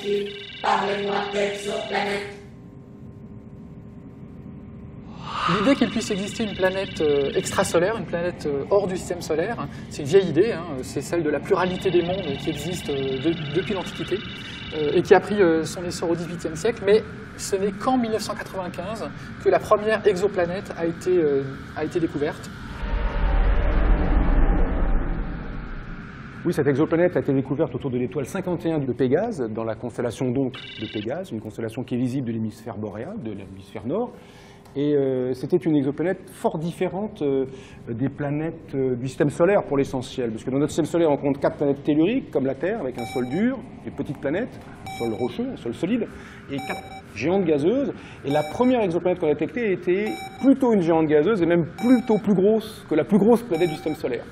Radioactive, parlez-moi d'exoplanètes. L'idée qu'il puisse exister une planète extrasolaire, une planète hors du système solaire, hein, c'est une vieille idée, hein, c'est celle de la pluralité des mondes qui existe depuis l'Antiquité et qui a pris son essor au XVIIIe siècle, mais ce n'est qu'en 1995 que la première exoplanète a été découverte. Oui, cette exoplanète a été découverte autour de l'étoile 51 de Pégase, dans la constellation donc de Pégase, une constellation qui est visible de l'hémisphère boréal, de l'hémisphère nord. Et c'était une exoplanète fort différente des planètes du système solaire pour l'essentiel. Parce que dans notre système solaire, on compte 4 planètes telluriques, comme la Terre, avec un sol dur, des petites planètes, un sol rocheux, un sol solide, et 4 géantes gazeuses. Et la première exoplanète qu'on a détectée était plutôt une géante gazeuse, et même plutôt plus grosse que la plus grosse planète du système solaire.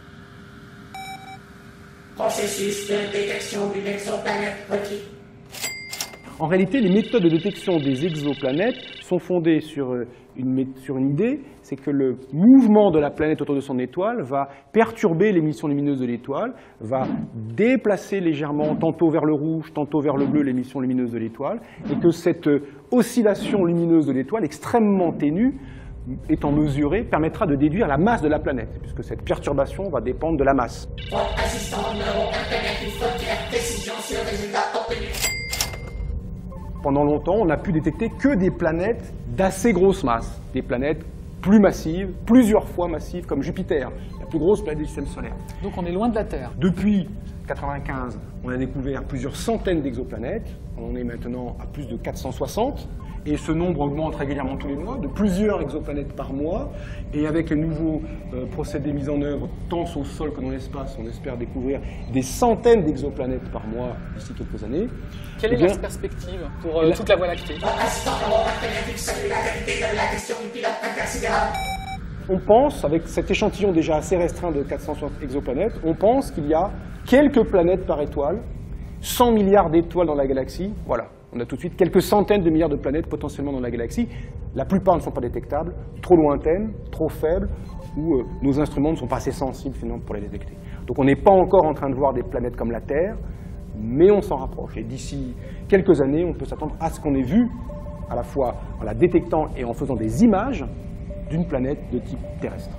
Processus de détection d'une exoplanète requis. En réalité, les méthodes de détection des exoplanètes sont fondées sur une idée, c'est que le mouvement de la planète autour de son étoile va perturber l'émission lumineuse de l'étoile, va déplacer légèrement, tantôt vers le rouge, tantôt vers le bleu, l'émission lumineuse de l'étoile, et que cette oscillation lumineuse de l'étoile, extrêmement ténue, étant mesurée, permettra de déduire la masse de la planète, puisque cette perturbation va dépendre de la masse. Votre assistant neuro-impératif requiert précision sur les résultats obtenus. Pendant longtemps, on n'a pu détecter que des planètes d'assez grosse masse, des planètes plus massives, plusieurs fois massives, comme Jupiter, la plus grosse planète du système solaire. Donc on est loin de la Terre. Depuis 1995, on a découvert plusieurs centaines d'exoplanètes. On est maintenant à plus de 460. Et ce nombre augmente régulièrement tous les mois, de plusieurs exoplanètes par mois. Et avec les nouveaux procédés mis en œuvre, tant au sol que dans l'espace, on espère découvrir des centaines d'exoplanètes par mois d'ici quelques années. Quelle est la perspective pour toute la Voie lactée? Votre assistant neuro-impératif salue la vérité de la question du pilote intersidéral. On pense, avec cet échantillon déjà assez restreint de 460 exoplanètes, on pense qu'il y a quelques planètes par étoile, 100 milliards d'étoiles dans la galaxie, voilà. On a tout de suite quelques centaines de milliards de planètes potentiellement dans la galaxie. La plupart ne sont pas détectables, trop lointaines, trop faibles, ou nos instruments ne sont pas assez sensibles finalement pour les détecter. Donc on n'est pas encore en train de voir des planètes comme la Terre, mais on s'en rapproche. Et d'ici quelques années, on peut s'attendre à ce qu'on ait vu, à la fois en la détectant et en faisant des images, d'une planète de type terrestre.